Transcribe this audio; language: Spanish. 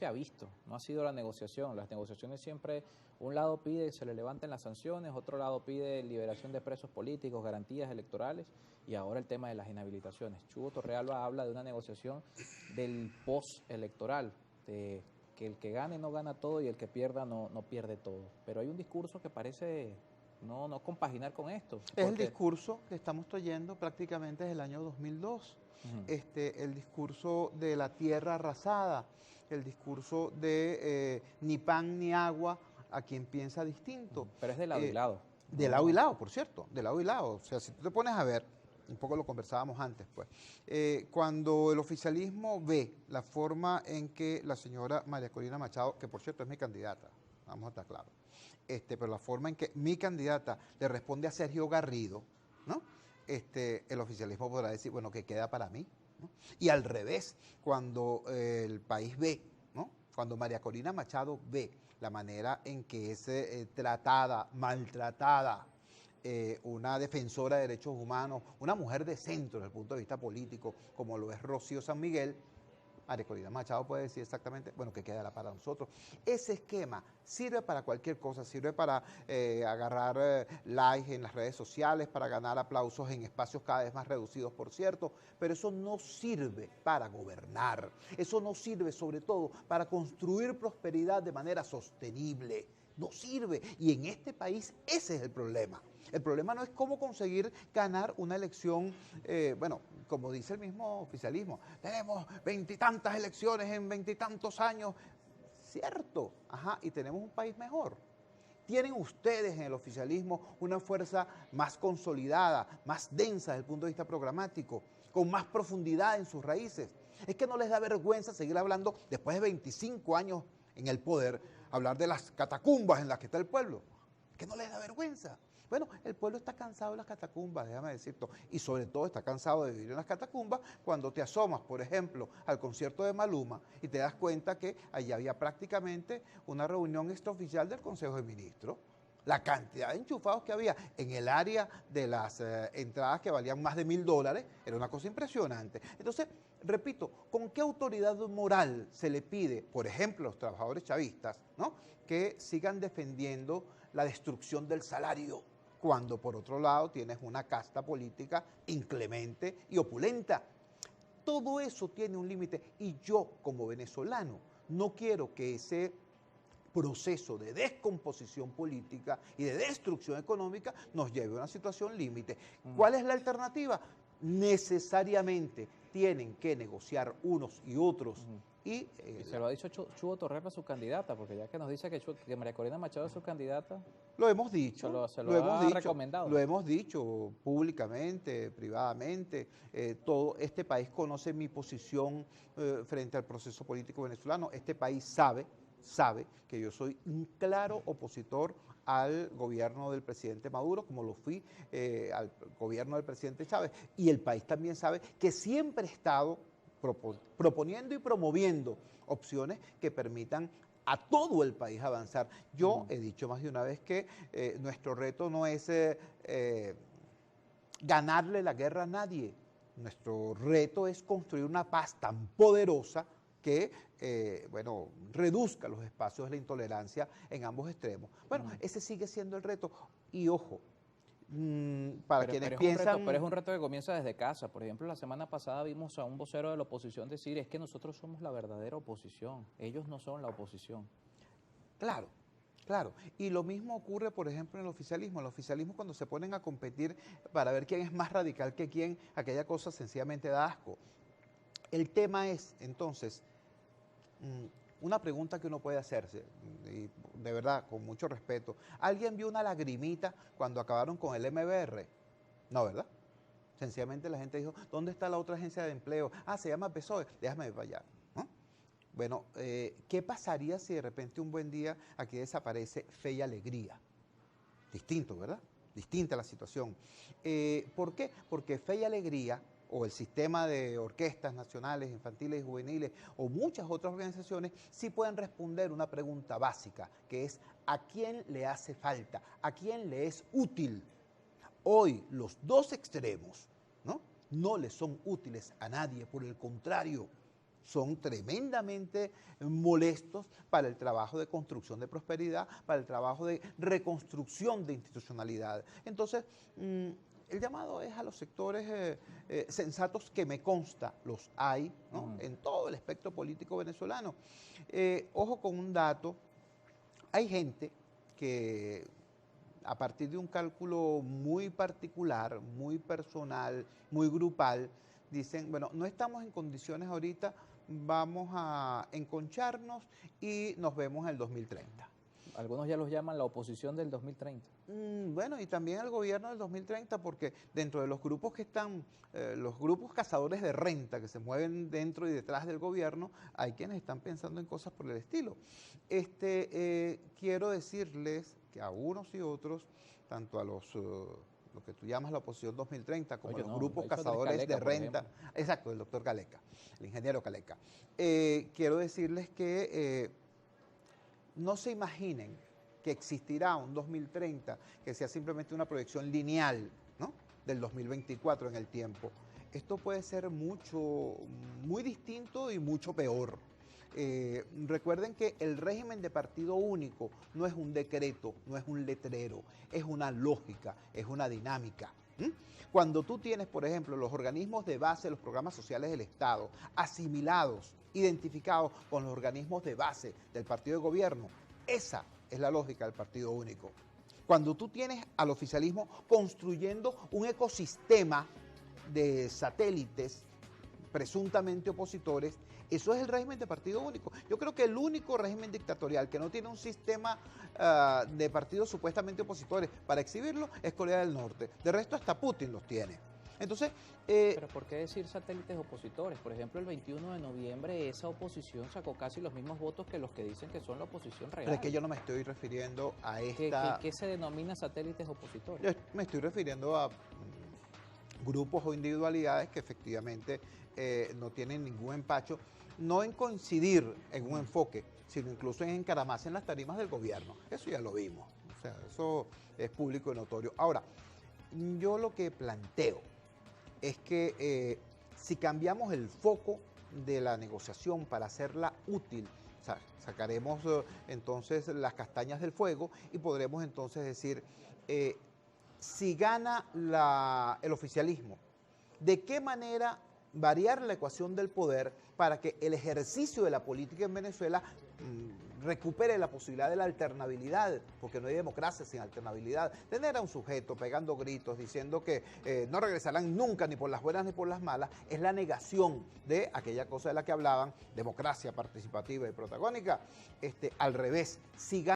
se ha visto, no ha sido la negociación. Las negociaciones siempre, un lado pide que se le levanten las sanciones, otro lado pide liberación de presos políticos, garantías electorales y ahora el tema de las inhabilitaciones. Chugo Torrealba habla de una negociación del post-electoral, de que el que gane no gana todo y el que pierda no pierde todo. Pero hay un discurso que parece no compaginar con esto. Es el discurso que estamos trayendo prácticamente desde el año 2002. El discurso de la tierra arrasada, el discurso de ni pan ni agua a quien piensa distinto. Pero es de lado y lado. De lado y lado, por cierto, de lado y lado. O sea, si tú te pones a ver, un poco lo conversábamos antes, pues, cuando el oficialismo ve la forma en que la señora María Corina Machado, que por cierto es mi candidata, vamos a estar claros, pero la forma en que mi candidata le responde a Sergio Garrido, ¿no? El oficialismo podrá decir, bueno, ¿qué queda para mí? ¿No? Y al revés, cuando el país ve, ¿no? Cuando María Corina Machado ve la manera en que es tratada, maltratada, una defensora de derechos humanos, una mujer de centro desde el punto de vista político, como lo es Rocío San Miguel, María Corina Machado puede decir exactamente, bueno, ¿qué quedará para nosotros? Ese esquema sirve para cualquier cosa, sirve para agarrar likes en las redes sociales, para ganar aplausos en espacios cada vez más reducidos, por cierto, pero eso no sirve para gobernar, eso no sirve sobre todo para construir prosperidad de manera sostenible. No sirve. Y en este país ese es el problema. El problema no es cómo conseguir ganar una elección, bueno, como dice el mismo oficialismo, tenemos veintitantas elecciones en veintitantos años. Cierto, ajá, y tenemos un país mejor. Tienen ustedes en el oficialismo una fuerza más consolidada, más densa desde el punto de vista programático, con más profundidad en sus raíces. Es que no les da vergüenza seguir hablando después de 25 años en el poder, hablar de las catacumbas en las que está el pueblo. Que no les da vergüenza. Bueno, el pueblo está cansado de las catacumbas, déjame decirte, y sobre todo está cansado de vivir en las catacumbas cuando te asomas, por ejemplo, al concierto de Maluma y te das cuenta que allí había prácticamente una reunión extraoficial del Consejo de Ministros. La cantidad de enchufados que había en el área de las entradas que valían más de $1000 era una cosa impresionante. Entonces, repito, ¿con qué autoridad moral se le pide, por ejemplo, a los trabajadores chavistas, ¿no?, que sigan defendiendo la destrucción del salario, cuando por otro lado tienes una casta política inclemente y opulenta? Todo eso tiene un límite y yo, como venezolano, no quiero que ese proceso de descomposición política y de destrucción económica nos lleve a una situación límite. ¿Cuál es la alternativa? Necesariamente tienen que negociar unos y otros. Y se lo ha dicho Chugo Torrealba, su candidata, porque ya que nos dice que María Corina Machado es su candidata. Lo hemos dicho, se lo ha dicho, recomendado. Lo hemos dicho públicamente, privadamente. Todo este país conoce mi posición frente al proceso político venezolano. Este país sabe que yo soy un claro opositor al gobierno del presidente Maduro, como lo fui al gobierno del presidente Chávez. Y el país también sabe que siempre he estado proponiendo y promoviendo opciones que permitan a todo el país avanzar. Yo he dicho más de una vez que nuestro reto no es ganarle la guerra a nadie. Nuestro reto es construir una paz tan poderosa que, bueno, reduzca los espacios de la intolerancia en ambos extremos. Bueno, ese sigue siendo el reto. Y ojo, para quienes piensan... Pero es un reto que comienza desde casa. Por ejemplo, la semana pasada vimos a un vocero de la oposición decir, es que nosotros somos la verdadera oposición, ellos no son la oposición. Claro, claro. Y lo mismo ocurre, por ejemplo, en el oficialismo. En el oficialismo, cuando se ponen a competir para ver quién es más radical que quién, aquella cosa sencillamente da asco. El tema es, entonces, una pregunta que uno puede hacerse, y de verdad, con mucho respeto. ¿Alguien vio una lagrimita cuando acabaron con el MBR? No, ¿verdad? Sencillamente la gente dijo, ¿dónde está la otra agencia de empleo? Ah, se llama PSOE, déjame ver para allá. ¿No? Bueno, ¿qué pasaría si de repente un buen día aquí desaparece Fe y Alegría? Distinto, ¿verdad? Distinta la situación. ¿Por qué? Porque Fe y Alegría, o el sistema de orquestas nacionales, infantiles y juveniles, o muchas otras organizaciones, sí pueden responder una pregunta básica, que es ¿a quién le hace falta? ¿A quién le es útil? Hoy los dos extremos, ¿no?, no le son útiles a nadie, por el contrario, son tremendamente molestos para el trabajo de construcción de prosperidad, para el trabajo de reconstrucción de institucionalidad. Entonces, el llamado es a los sectores sensatos que me consta, los hay, ¿no? En todo el espectro político venezolano. Ojo con un dato, hay gente que a partir de un cálculo muy particular, muy personal, muy grupal, dicen, bueno, no estamos en condiciones ahorita, vamos a enconcharnos y nos vemos en el 2030. Algunos ya los llaman la oposición del 2030. Bueno, y también el gobierno del 2030, porque dentro de los grupos que están, los grupos cazadores de renta que se mueven dentro y detrás del gobierno, hay quienes están pensando en cosas por el estilo. Quiero decirles que a unos y otros, tanto a los lo que tú llamas la oposición 2030, como los grupos cazadores Caleca, de renta, exacto, el doctor Caleca, el ingeniero Caleca, quiero decirles que no se imaginen que existirá un 2030 que sea simplemente una proyección lineal, ¿no?, del 2024 en el tiempo. Esto puede ser muy distinto y mucho peor. Recuerden que el régimen de partido único no es un decreto, no es un letrero, es una lógica, es una dinámica. Cuando tú tienes, por ejemplo, los organismos de base de los programas sociales del Estado asimilados, identificados con los organismos de base del partido de gobierno, esa es la lógica del partido único. Cuando tú tienes al oficialismo construyendo un ecosistema de satélites presuntamente opositores, eso es el régimen de partido único. Yo creo que el único régimen dictatorial que no tiene un sistema de partidos supuestamente opositores para exhibirlo es Corea del Norte. De resto, hasta Putin los tiene. Entonces, pero ¿por qué decir satélites opositores? Por ejemplo, el 21 de noviembre esa oposición sacó casi los mismos votos que los que dicen que son la oposición real. Pero es que yo no me estoy refiriendo a esta... ¿Qué se denomina satélites opositores? Yo me estoy refiriendo a grupos o individualidades que efectivamente no tienen ningún empacho, no en coincidir en un enfoque, sino incluso en encaramarse en las tarimas del gobierno. Eso ya lo vimos, o sea, eso es público y notorio. Ahora, yo lo que planteo es que si cambiamos el foco de la negociación para hacerla útil, sacaremos entonces las castañas del fuego y podremos entonces decir, si gana el oficialismo, ¿de qué manera variar la ecuación del poder para que el ejercicio de la política en Venezuela recupere la posibilidad de la alternabilidad, porque no hay democracia sin alternabilidad? Tener a un sujeto pegando gritos diciendo que no regresarán nunca ni por las buenas ni por las malas es la negación de aquella cosa de la que hablaban, democracia participativa y protagónica. Al revés, si